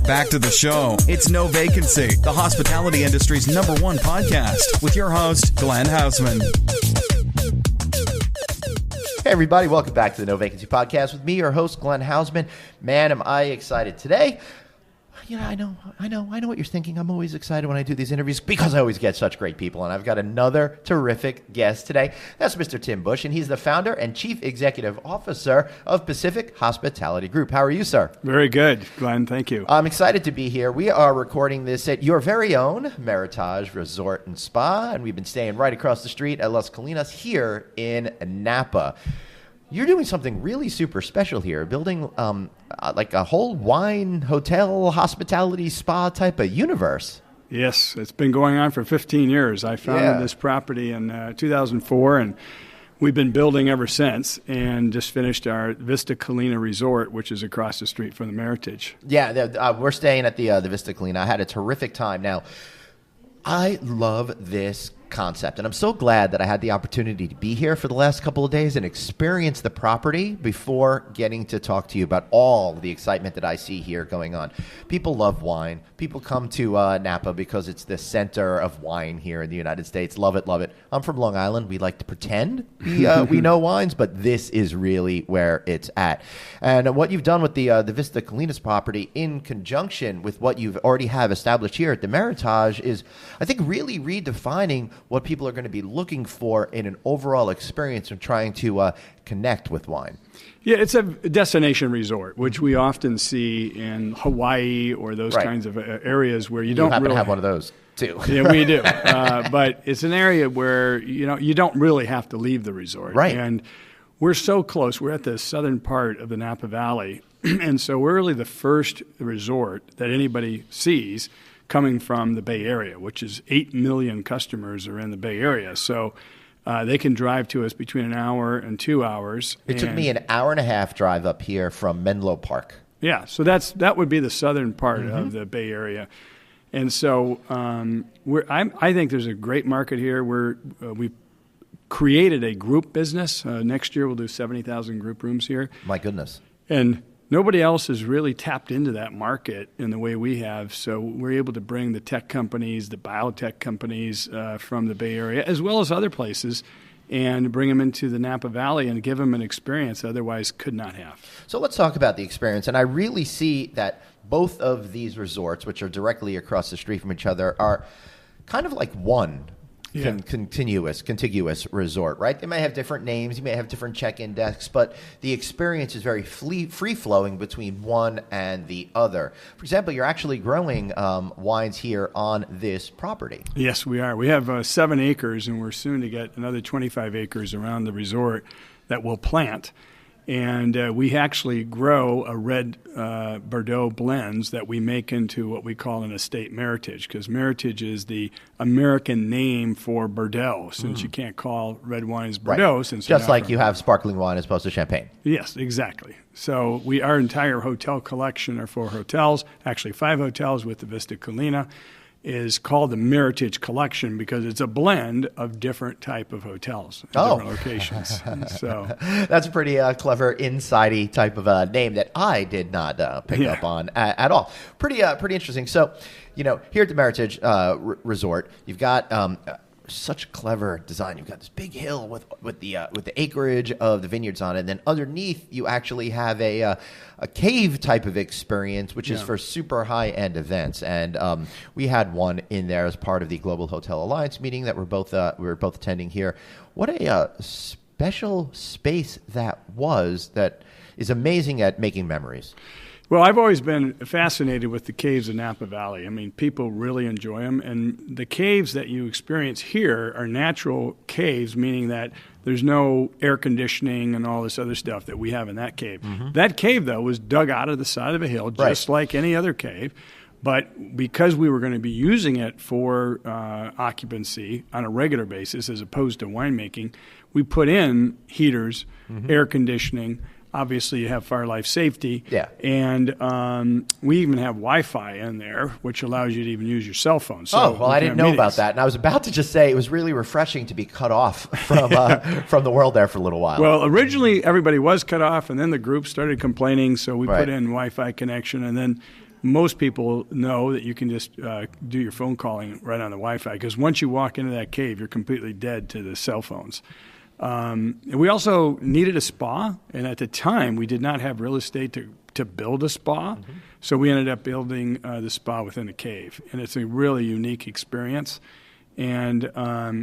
Back to the show. It's No Vacancy, the hospitality industry's #1 podcast, with your host, Glenn Hausman. Hey everybody, welcome back to the No Vacancy Podcast with me, your host, Glenn Hausman. Man, am I excited today. You know, I know what you're thinking. I'm always excited when I do these interviews because I always get such great people, and I've got another terrific guest today. That's Mr. Tim Busch, and he's the founder and chief executive officer of Pacific Hospitality Group. How are you, sir? Very good, Glenn. Thank you. I'm excited to be here. We are recording this at your very own Meritage Resort and Spa, and we've been staying right across the street at Las Collinas here in Napa. You're doing something really super special here, building like a whole wine, hotel, hospitality, spa type of universe. Yes, it's been going on for 15 years. I founded this property in 2004, and we've been building ever since, and just finished our Vista Collina resort, which is across the street from the Meritage. Yeah, we're staying at the Vista Collina. I had a terrific time. Now, I love this concept, and I'm so glad that I had the opportunity to be here for the last couple of days and experience the property before getting to talk to you about all the excitement that I see here going on. People love wine. People come to Napa because it's the center of wine here in the United States. Love it, love it. I'm from Long Island. We like to pretend we know wines, but this is really where it's at. And what you've done with the Vista Collina's property in conjunction with what you've already have established here at the Meritage is, I think, really redefining what people are going to be looking for in an overall experience of trying to connect with wine. Yeah, it's a destination resort, which we often see in Hawaii or those kinds of areas where you don't happen really to have one of those too. Yeah, we do. But it's an area where you don't really have to leave the resort. Right. And we're so close. We're at the southern part of the Napa Valley, and so we're really the first resort that anybody sees coming from the Bay Area, which is 8 million customers are in the Bay Area. So they can drive to us between an hour and 2 hours. It took me an hour and a half drive up here from Menlo Park. Yeah, so that would be the southern part of the Bay Area. And so I think there's a great market here. We've created a group business. Next year we'll do 70,000 group rooms here. My goodness. And nobody else has really tapped into that market in the way we have. So we're able to bring the tech companies, the biotech companies from the Bay Area, as well as other places, and bring them into the Napa Valley and give them an experience otherwise could not have. So let's talk about the experience. And I really see that both of these resorts, which are directly across the street from each other, are kind of like one contiguous resort, right? They may have different names, you may have different check-in desks, but the experience is very free-flowing between one and the other. For example, you're actually growing wines here on this property. Yes, we are. We have 7 acres, and we're soon to get another 25 acres around the resort that we'll plant. And we actually grow a red Bordeaux blends that we make into what we call an estate Meritage, because Meritage is the American name for Bordeaux, since you can't call red wines Bordeaux. Right. Since just like you have sparkling wine as opposed to champagne. Yes, exactly. So our entire hotel collection are 4 hotels, actually 5 hotels with the Vista Collina, is called the Meritage Collection because it's a blend of different type of hotels, different locations. So that's a pretty clever, insidey type of name that I did not pick up on at all. Pretty interesting. So, here at the Meritage Resort, you've got such a clever design. You've got this big hill with the acreage of the vineyards on it, and then underneath you actually have a cave type of experience, which is for super high-end events. And we had one in there as part of the Global Hotel Alliance meeting that we were both attending here. What a special space that is amazing at making memories. Well, I've always been fascinated with the caves of Napa Valley. I mean, people really enjoy them. And the caves that you experience here are natural caves, meaning that there's no air conditioning and all this other stuff that we have in that cave. Mm-hmm. That cave, though, was dug out of the side of a hill, just like any other cave. But because we were going to be using it for occupancy on a regular basis as opposed to winemaking, we put in heaters, air conditioning. Obviously, you have fire life safety. Yeah. And we even have Wi-Fi in there, which allows you to even use your cell phone. So I didn't know about that. And I was about to just say it was really refreshing to be cut off from the world there for a little while. Well, originally, everybody was cut off, and then the group started complaining, so we put in Wi-Fi connection. And then most people know that you can just do your phone calling right on the Wi-Fi, because once you walk into that cave, you're completely dead to the cell phones. We also needed a spa, and at the time, we did not have real estate to build a spa, so we ended up building the spa within the cave, and it's a really unique experience. And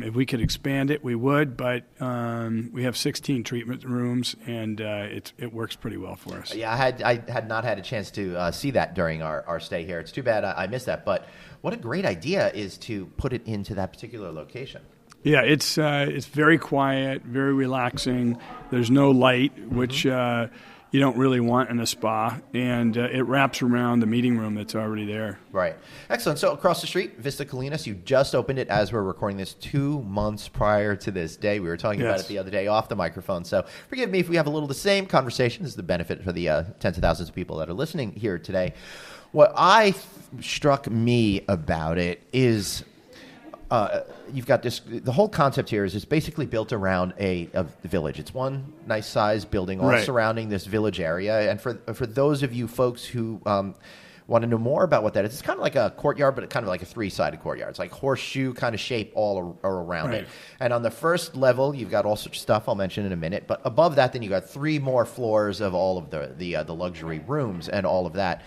if we could expand it, we would, but we have 16 treatment rooms, and it works pretty well for us. Yeah, I had not had a chance to see that during our stay here. It's too bad I missed that, but what a great idea is to put it into that particular location. Yeah, it's very quiet, very relaxing. There's no light, which you don't really want in a spa, and it wraps around the meeting room that's already there. Right. Excellent. So across the street, Vista Collina, so you just opened it as we're recording this 2 months prior to this day. We were talking about it the other day off the microphone, so forgive me if we have a little the same conversation. This is the benefit for the tens of thousands of people that are listening here today. What struck me about it is you've got the whole concept here is it's basically built around a village. It's one nice size building all surrounding this village area. And for those of you folks who want to know more about what that is, it's kind of like a courtyard, but kind of like a 3-sided courtyard. It's like horseshoe kind of shape all around it. And on the first level, you've got all sorts of stuff I'll mention in a minute. But above that, then you got 3 more floors of all of the luxury rooms and all of that.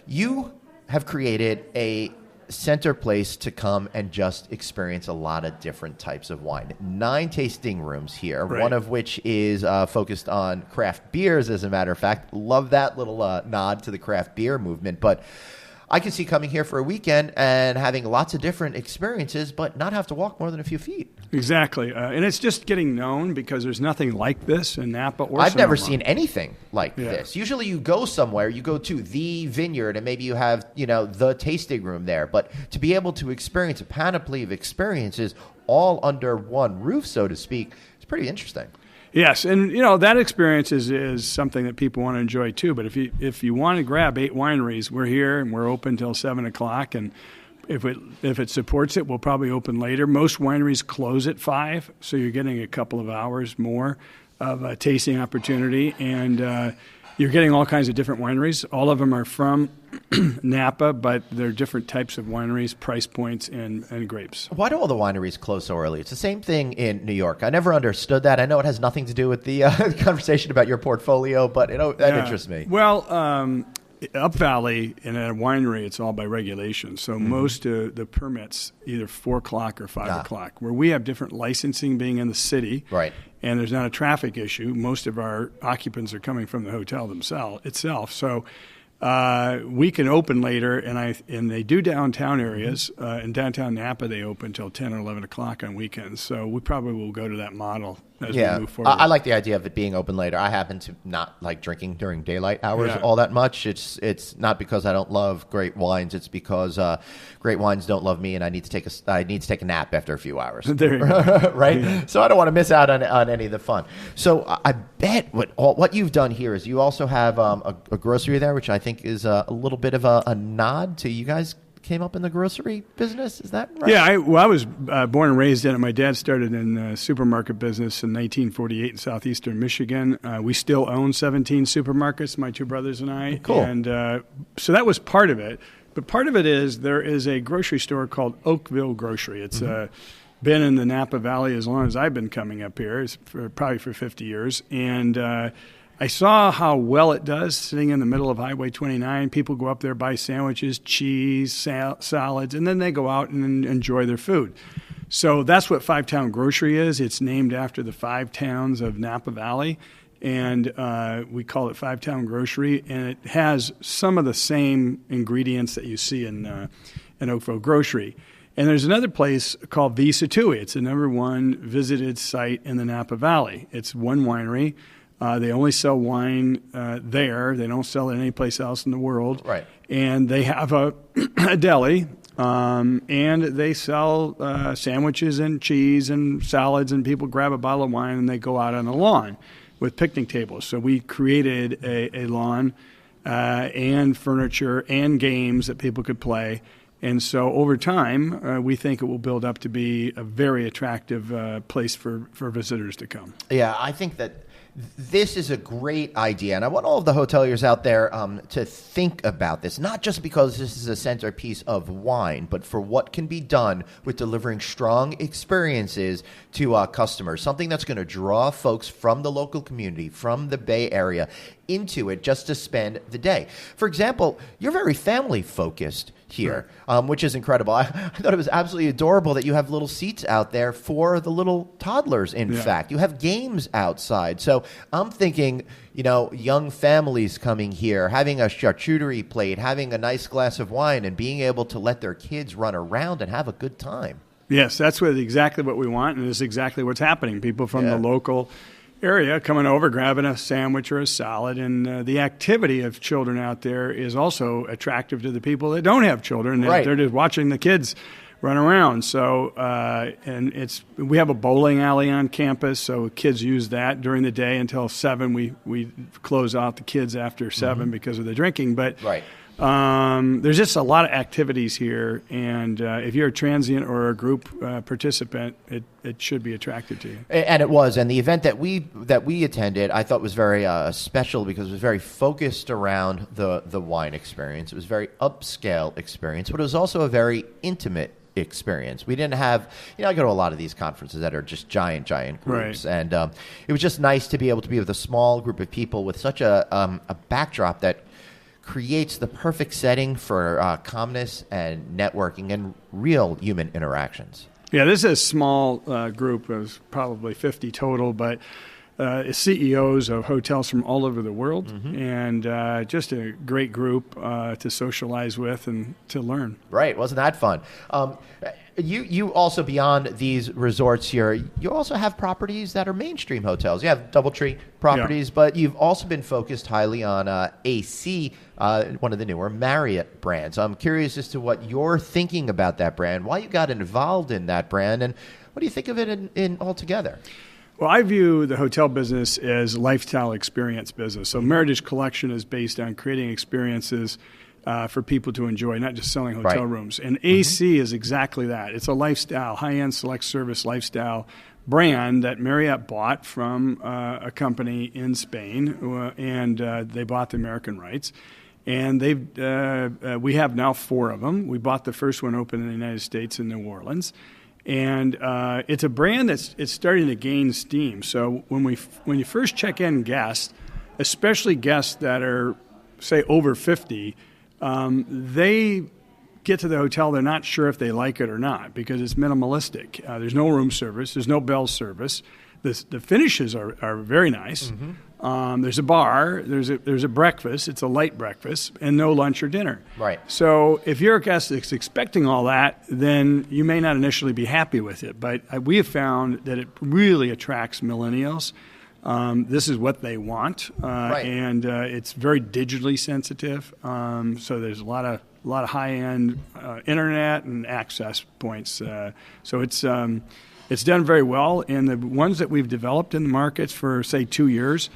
You have created a center place to come and just experience a lot of different types of wine. 9 tasting rooms here, right. One of which is focused on craft beers, as a matter of fact. Love that little nod to the craft beer movement. But I can see coming here for a weekend and having lots of different experiences, but not have to walk more than a few feet. Exactly. And it's just getting known because there's nothing like this in Napa or I've never Sonoma. seen anything like this. Usually you go somewhere, you go to the vineyard, and maybe you have, the tasting room there. But to be able to experience a panoply of experiences all under one roof, so to speak, is pretty interesting. Yes, and that experience is something that people want to enjoy too. But if you want to grab 8 wineries, we're here and we're open till 7 o'clock. And if it supports it, we'll probably open later. Most wineries close at 5, so you're getting a couple of hours more of a tasting opportunity. And you're getting all kinds of different wineries. All of them are from Napa, but they're different types of wineries, price points, and grapes. Why do all the wineries close so early? It's the same thing in New York. I never understood that. I know it has nothing to do with the conversation about your portfolio, but that interests me. Well, Up Valley in a winery, it's all by regulation. So most of the permits, either 4 o'clock or 5 o'clock, where we have different licensing being in the city. Right. And there's not a traffic issue. Most of our occupants are coming from the hotel itself. So we can open later, and they do downtown areas. In downtown Napa, they open until 10 or 11 o'clock on weekends. So we probably will go to that model as we move forward. I like the idea of it being open later. I happen to not like drinking during daylight hours all that much. It's not because I don't love great wines. It's because great wines don't love me, and I need to take a nap after a few hours. There you go. Right? Yeah. So I don't want to miss out on any of the fun. So I bet what you've done here is you also have a grocery there, which I think is a little bit of a nod to you guys came up in the grocery business. Is that right? Yeah, I was born and raised in it. My dad started in the supermarket business in 1948 in southeastern Michigan. We still own 17 supermarkets, my 2 brothers and I. Cool. And so that was part of it. But part of it is there is a grocery store called Oakville Grocery. It's been in the Napa Valley as long as I've been coming up here, probably for 50 years. And I saw how well it does sitting in the middle of Highway 29. People go up there, buy sandwiches, cheese, salads, and then they go out and enjoy their food. So that's what Five Town Grocery is. It's named after the 5 towns of Napa Valley, and we call it Five Town Grocery, and it has some of the same ingredients that you see in Oakville Grocery. And there's another place called Vista too. It's the #1 visited site in the Napa Valley. It's one winery. They only sell wine there. They don't sell it anyplace else in the world. Right. And they have a deli, and they sell sandwiches and cheese and salads, and people grab a bottle of wine and they go out on the lawn with picnic tables. So we created a lawn and furniture and games that people could play. And so over time, we think it will build up to be a very attractive place for visitors to come. Yeah, I think that this is a great idea, and I want all of the hoteliers out there to think about this, not just because this is a centerpiece of wine, but for what can be done with delivering strong experiences to customers, something that's going to draw folks from the local community, from the Bay Area, into it just to spend the day. For example, you're very family-focused here, which is incredible. I thought it was absolutely adorable that you have little seats out there for the little toddlers, in fact. You have games outside. So I'm thinking, young families coming here, having a charcuterie plate, having a nice glass of wine, and being able to let their kids run around and have a good time. Yes, that's exactly what we want, and it's exactly what's happening. People from the local area coming over, grabbing a sandwich or a salad, and the activity of children out there is also attractive to the people that don't have children. Right. They're just watching the kids run around. So, and we have a bowling alley on campus, so kids use that during the day until 7. We close out the kids after 7 because of the drinking, but there's just a lot of activities here, and if you're a transient or a group participant, it should be attractive to you. And it was, and the event that we attended, I thought was very special because it was very focused around the wine experience. It was a very upscale experience, but it was also a very intimate experience. We didn't have, I go to a lot of these conferences that are just giant groups, and it was just nice to be able to be with a small group of people with such a backdrop that creates the perfect setting for calmness and networking and real human interactions. Yeah, this is a small group of probably 50 total, but CEOs of hotels from all over the world, and just a great group to socialize with and to learn. Right. Wasn't that fun? You also, beyond these resorts here, you also have properties that are mainstream hotels. You have DoubleTree properties, but you've also been focused highly on AC, one of the newer Marriott brands. I'm curious as to what you're thinking about that brand, why you got involved in that brand, and what do you think of it in altogether? Well, I view the hotel business as a lifestyle experience business. So Meritage Collection is based on creating experiences for people to enjoy, not just selling hotel rooms. And AC is exactly that. It's a lifestyle, high-end select service lifestyle brand that Marriott bought from a company in Spain, and they bought the American rights. And we have now 4 of them. We bought the first one open in the United States in New Orleans. And it's a brand it's starting to gain steam. So when you first check in guests, especially guests that are, say, over 50, they get to the hotel, they're not sure if they like it or not because it's minimalistic. There's no room service. There's no bell service. The finishes are very nice. There's a bar. There's a breakfast. It's a light breakfast and no lunch or dinner. Right. So if you're a guest that's expecting all that, then you may not initially be happy with it. But we have found that it really attracts millennials. This is what they want, and it's very digitally sensitive. So there's a lot of high-end internet and access points. So it's done very well. And the ones that we've developed in the markets for, say, 2 years,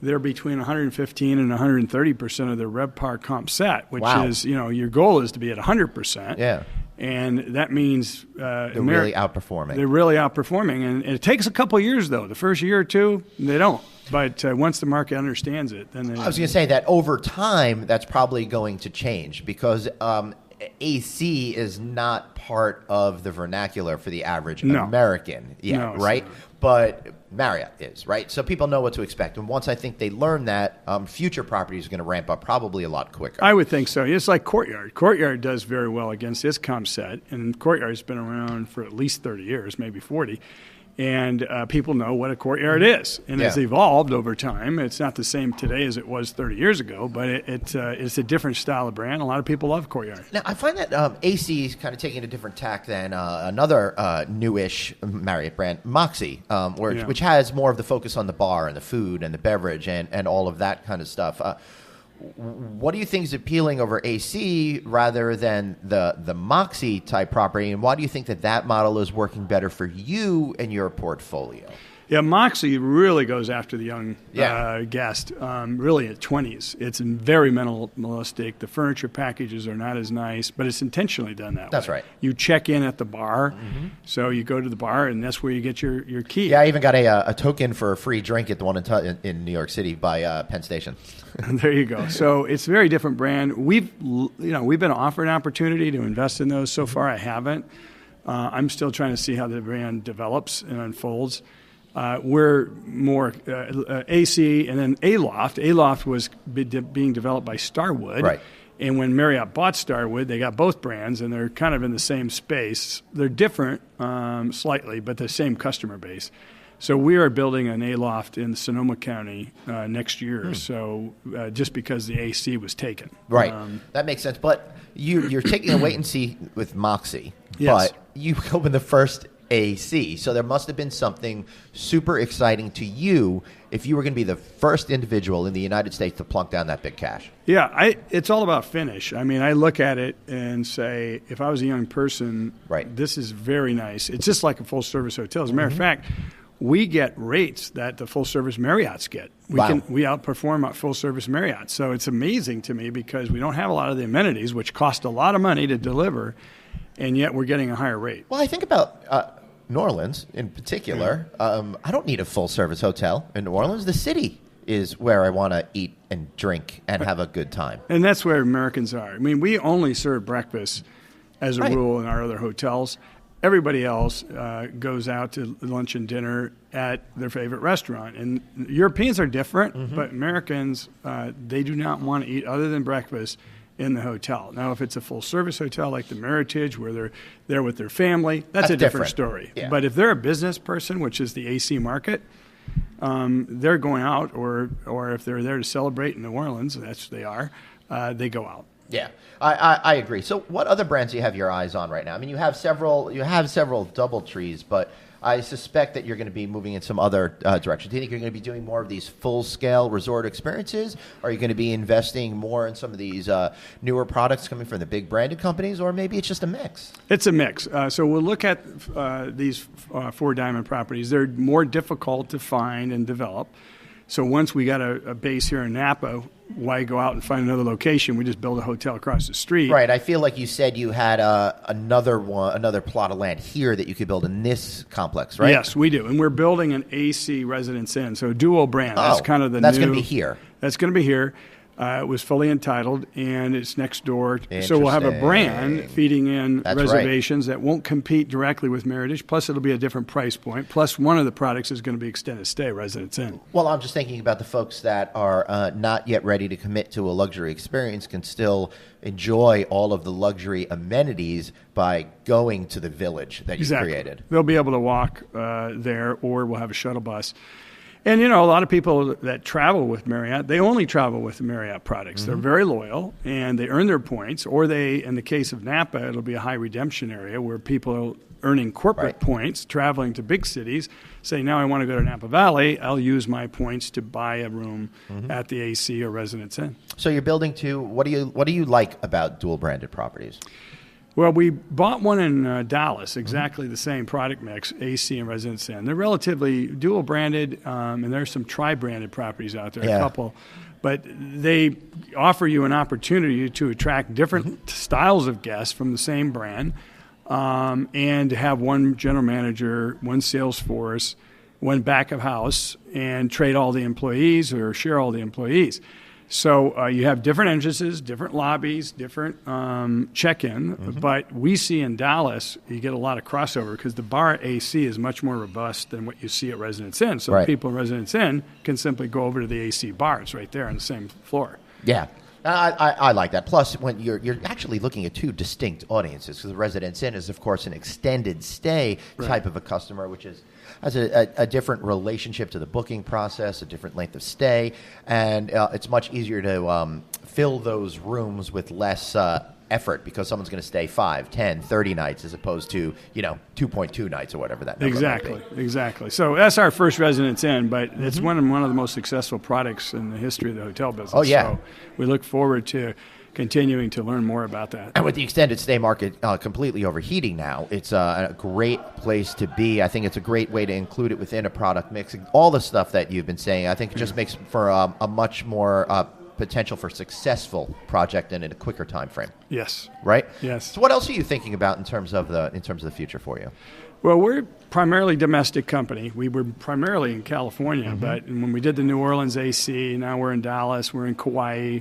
they're between 115 and 130% of their RevPAR comp set, which is, your goal is to be at 100%. Yeah. And that means they're really outperforming. They're really outperforming. And it takes a couple of years, though. The first year or two, they don't. But once the market understands it, then they... I was going to say that over time, that's probably going to change because AC is not part of the vernacular for the average American yet, right? But Marriott is, right? So people know what to expect. And once I think they learn that, future properties are going to ramp up probably a lot quicker. I would think so. It's like Courtyard. Courtyard does very well against its comp set, and Courtyard's been around for at least 30 years, maybe 40. And people know what a Courtyard is. And it's evolved over time. It's not the same today as it was 30 years ago, but it's a different style of brand. A lot of people love Courtyard. Now, I find that AC is kind of taking a different tack than another newish Marriott brand, Moxie, which has more of the focus on the bar and the food and the beverage and all of that kind of stuff. What do you think is appealing over AC rather than the Moxie type property, and why do you think that model is working better for you and your portfolio? Yeah, Moxie really goes after the young guest, really at 20s. It's very minimalistic. The furniture packages are not as nice, but it's intentionally done that way. That's right. You check in at the bar, so you go to the bar, and that's where you get your key. Yeah, I even got a token for a free drink at the one in New York City by Penn Station. There you go. So it's a very different brand. We've been offered an opportunity to invest in those. So far, I haven't. I'm still trying to see how the brand develops and unfolds. We're more AC and then Aloft. Aloft was being developed by Starwood. Right. And when Marriott bought Starwood, they got both brands, and they're kind of in the same space. They're different slightly, but the same customer base. So we are building an Aloft in Sonoma County next year. So just because the AC was taken. Right. That makes sense. But you're taking a wait and see with Moxie. Yes. But you opened the first AC. So there must have been something super exciting to you if you were going to be the first individual in the United States to plunk down that big cash. Yeah, it's all about finish. I mean, I look at it and say, if I was a young person, this is very nice. It's just like a full-service hotel. As a matter of fact, we get rates that the full-service Marriotts get. We outperform full-service Marriotts. So it's amazing to me because we don't have a lot of the amenities, which cost a lot of money to deliver, and yet we're getting a higher rate. Well, I think about New Orleans in particular. I don't need a full-service hotel in New Orleans. The city is where I want to eat and drink and have a good time. And that's where Americans are. I mean, we only serve breakfast as a rule in our other hotels. everybody else goes out to lunch and dinner at their favorite restaurant. And Europeans are different, but Americans, they do not want to eat other than breakfast in the hotel. Now, if it's a full-service hotel like the Meritage, where they're there with their family, that's a different story. Yeah. But if they're a business person, which is the AC market, they're going out, or if they're there to celebrate in New Orleans, that's what they are, they go out. Yeah, I agree. So what other brands do you have your eyes on right now? I mean, you have several DoubleTrees, but I suspect that you're going to be moving in some other direction. Do you think you're going to be doing more of these full-scale resort experiences? Are you going to be investing more in some of these newer products coming from the big branded companies, or maybe it's just a mix? It's a mix. So we'll look at these Four Diamond properties. They're more difficult to find and develop. So once we got a base here in Napa, why go out and find another location? We just build a hotel across the street. Right. I feel like you said you had another plot of land here that you could build in this complex, right? Yes, we do. And we're building an AC Residence Inn, so dual brand. That's kind of the That's going to be here. That's going to be here. It was fully entitled, and it's next door. So we'll have a brand feeding in reservations that won't compete directly with Meritage. Plus, it'll be a different price point. Plus, one of the products is going to be extended stay Residence Inn. Well, I'm just thinking about the folks that are not yet ready to commit to a luxury experience can still enjoy all of the luxury amenities by going to the village that you created. They'll be able to walk there, or we'll have a shuttle bus. And, a lot of people that travel with Marriott, they only travel with the Marriott products. They're very loyal, and they earn their points. Or they, in the case of Napa, it'll be a high redemption area where people are earning corporate points, traveling to big cities, say, now I want to go to Napa Valley, I'll use my points to buy a room at the AC or Residence Inn. So you're building what do you like about dual-branded properties? Well, we bought one in Dallas, exactly the same product mix, AC and Residence Inn. They're relatively dual-branded, and there's some tri-branded properties out there, a couple. But they offer you an opportunity to attract different styles of guests from the same brand, and to have one general manager, one sales force, one back of house, and trade all the employees or share all the employees. So you have different entrances, different lobbies, different check-in. But we see in Dallas, you get a lot of crossover because the bar at AC is much more robust than what you see at Residence Inn. So people in Residence Inn can simply go over to the AC bar. It's right there on the same floor. Yeah. I like that. Plus, when you're actually looking at two distinct audiences, because the Residence Inn is, of course, an extended stay type of a customer, which has a different relationship to the booking process, a different length of stay, and it's much easier to fill those rooms with less effort because someone's going to stay 5, 10, 30 nights as opposed to 2.2 nights or whatever that number might be. Exactly. So that's our first Residence Inn, but it's one of the most successful products in the history of the hotel business. Oh, yeah. So we look forward to continuing to learn more about that. And with the extended stay market completely overheating now, it's a great place to be. I think it's a great way to include it within a product mix. All the stuff that you've been saying, I think it just makes for a much more potential for successful project and in a quicker time frame. Yes. Right? Yes. So what else are you thinking about in terms of the future for you? Well, we're primarily domestic company. We were primarily in California, but when we did the New Orleans AC, now we're in Dallas, we're in Kauai,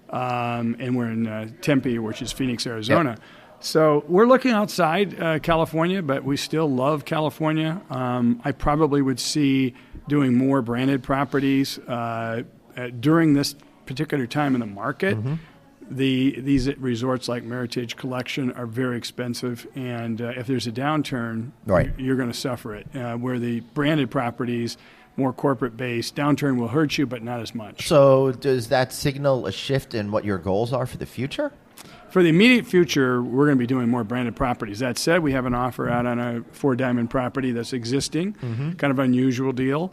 and we're in Tempe, which is Phoenix, Arizona. Yep. So we're looking outside California, but we still love California. I probably would see doing more branded properties during this particular time in the market. These resorts like Meritage Collection are very expensive, and if there's a downturn, you're going to suffer it. Where the branded properties, more corporate-based, downturn will hurt you, but not as much. So does that signal a shift in what your goals are for the future? For the immediate future, we're going to be doing more branded properties. That said, we have an offer out on a Four Diamond property that's existing, kind of unusual deal.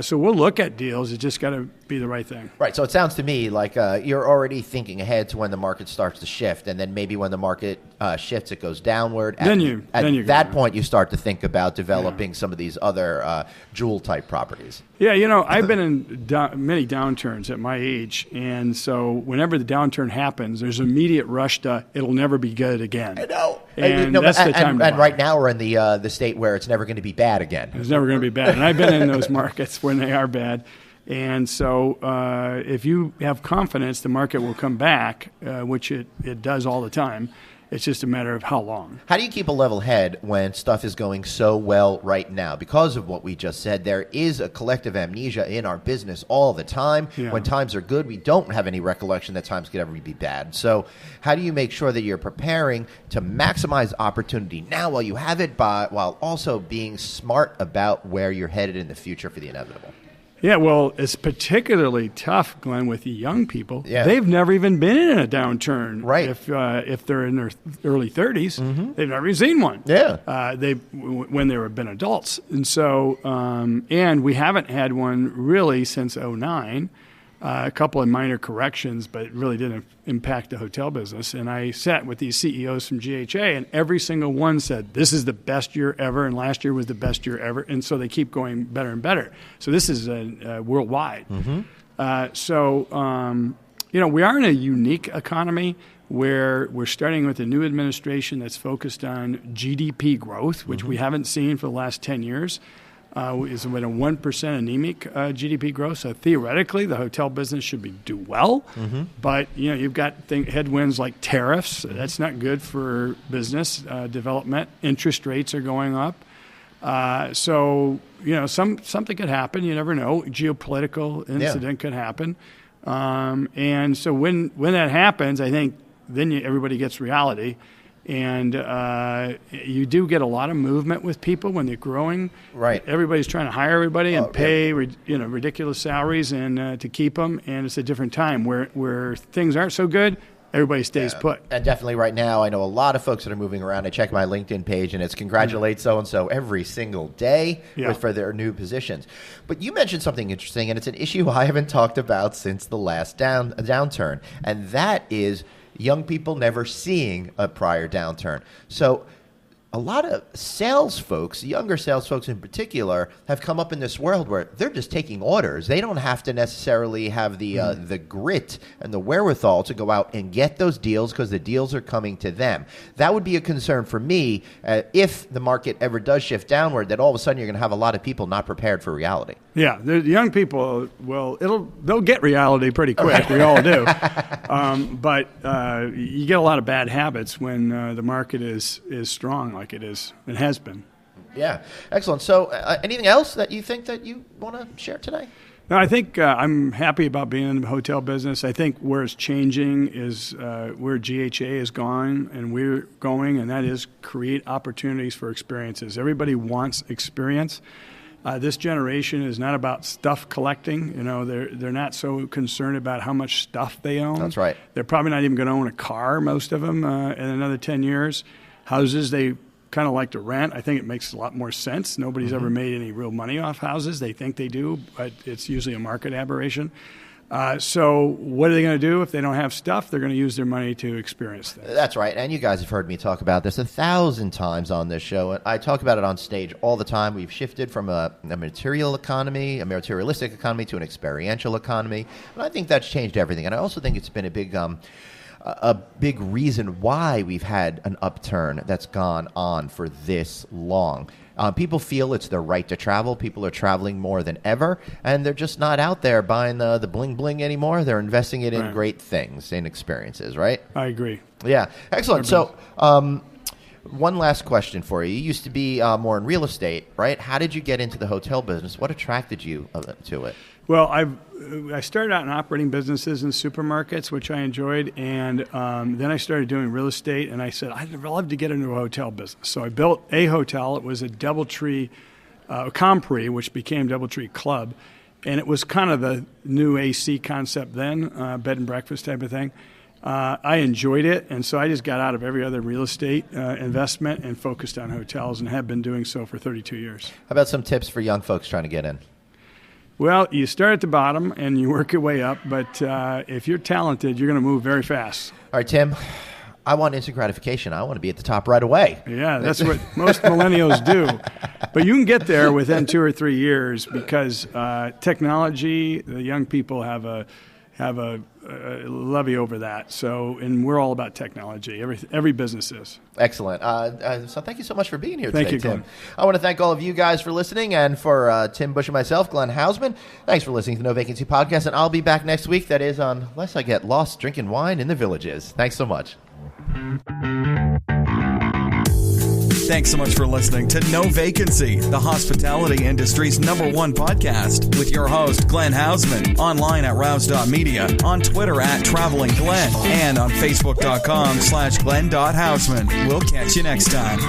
So we'll look at deals. It's just got to be the right thing. Right. So it sounds to me like you're already thinking ahead to when the market starts to shift, and then maybe when the market shifts, it goes downward. At that point, you start to think about developing some of these other jewel-type properties. Yeah, I've been in many downturns at my age, and so whenever the downturn happens, there's an immediate rush to it'll never be good again. I know. And that's the time to buy. And right now we're in the state where it's never going to be bad again. It's never going to be bad. And I've been in those markets when they are bad. And so if you have confidence the market will come back, which it does all the time, It's just a matter of how long. How do you keep a level head when stuff is going so well right now? Because of what we just said, there is a collective amnesia in our business all the time. Yeah. When times are good, we don't have any recollection that times could ever be bad. So how do you make sure that you're preparing to maximize opportunity now while you have it, while also being smart about where you're headed in the future for the inevitable? Yeah, well, it's particularly tough, Glenn, with the young people. Yeah. They've never even been in a downturn. Right. If they're in their early 30s, they've never even seen one. Yeah. When they were been adults. And so, and we haven't had one really since 2009. A couple of minor corrections, but it really didn't impact the hotel business. And I sat with these CEOs from GHA, and every single one said, this is the best year ever, and last year was the best year ever. And so they keep going better and better. So this is worldwide. We are in a unique economy where we're starting with a new administration that's focused on GDP growth, which we haven't seen for the last 10 years. Is about a 1% anemic GDP growth. So theoretically, the hotel business should do well. But you've got headwinds like tariffs. That's not good for business development. Interest rates are going up. Something could happen. You never know. Geopolitical incident could happen. And so when that happens, I think then everybody gets reality. And you do get a lot of movement with people when they're growing. Right. Everybody's trying to hire everybody and pay ridiculous salaries and to keep them. And it's a different time where things aren't so good. Everybody stays put. And definitely right now, I know a lot of folks that are moving around. I check my LinkedIn page, and it's congratulate so-and-so every single day for their new positions. But you mentioned something interesting, and it's an issue I haven't talked about since the last downturn, and that is young people never seeing a prior downturn. So a lot of sales folks, younger sales folks in particular, have come up in this world where they're just taking orders. They don't have to necessarily have the grit and the wherewithal to go out and get those deals because the deals are coming to them. That would be a concern for me if the market ever does shift downward, that all of a sudden you're going to have a lot of people not prepared for reality. Yeah, the young people, they'll get reality pretty quick. We all do. But you get a lot of bad habits when the market is strong like it is and has been. Yeah, excellent. So anything else that you think that you want to share today? No, I think I'm happy about being in the hotel business. I think where it's changing is where GHA is going and we're going, and that is create opportunities for experiences. Everybody wants experience. This generation is not about stuff collecting. They're not so concerned about how much stuff they own. That's right. They're probably not even going to own a car, most of them, in another 10 years. Houses, they kind of like to rent. I think it makes a lot more sense. Nobody's ever made any real money off houses. They think they do, but it's usually a market aberration. So what are they going to do if they don't have stuff? They're going to use their money to experience things. That's right. And you guys have heard me talk about this 1,000 times on this show. I talk about it on stage all the time. We've shifted from a materialistic economy to an experiential economy. And I think that's changed everything. And I also think it's been a big reason why we've had an upturn that's gone on for this long. People feel it's their right to travel. People are traveling more than ever, and they're just not out there buying the bling-bling anymore. They're investing it in great things, in experiences, right? I agree. Yeah, excellent. So one last question for you. You used to be more in real estate, right? How did you get into the hotel business? What attracted you to it? Well, I started out in operating businesses in supermarkets, which I enjoyed, and then I started doing real estate, and I said, I'd love to get into a hotel business. So I built a hotel. It was a DoubleTree Compre, which became DoubleTree Club, and it was kind of the new AC concept then, bed and breakfast type of thing. I enjoyed it, and so I just got out of every other real estate investment and focused on hotels and have been doing so for 32 years. How about some tips for young folks trying to get in? Well, you start at the bottom and you work your way up, but if you're talented, you're going to move very fast. All right, Tim, I want instant gratification. I want to be at the top right away. Yeah, that's what most millennials do. But you can get there within 2 or 3 years because technology, the young people have a levy over that. So, and we're all about technology. Every business is. Excellent. So thank you so much for being here today, Tim. Glenn. I want to thank all of you guys for listening, and for Tim Busch and myself, Glenn Hausman. Thanks for listening to the No Vacancy Podcast, and I'll be back next week. That is unless I get lost drinking wine in the villages. Thanks so much. Thanks so much for listening to No Vacancy, the hospitality industry's #1 podcast, with your host, Glenn Hausman, online at rouse.media, on Twitter at Traveling Glenn, and on Facebook.com/Glenn.Hausman. We'll catch you next time.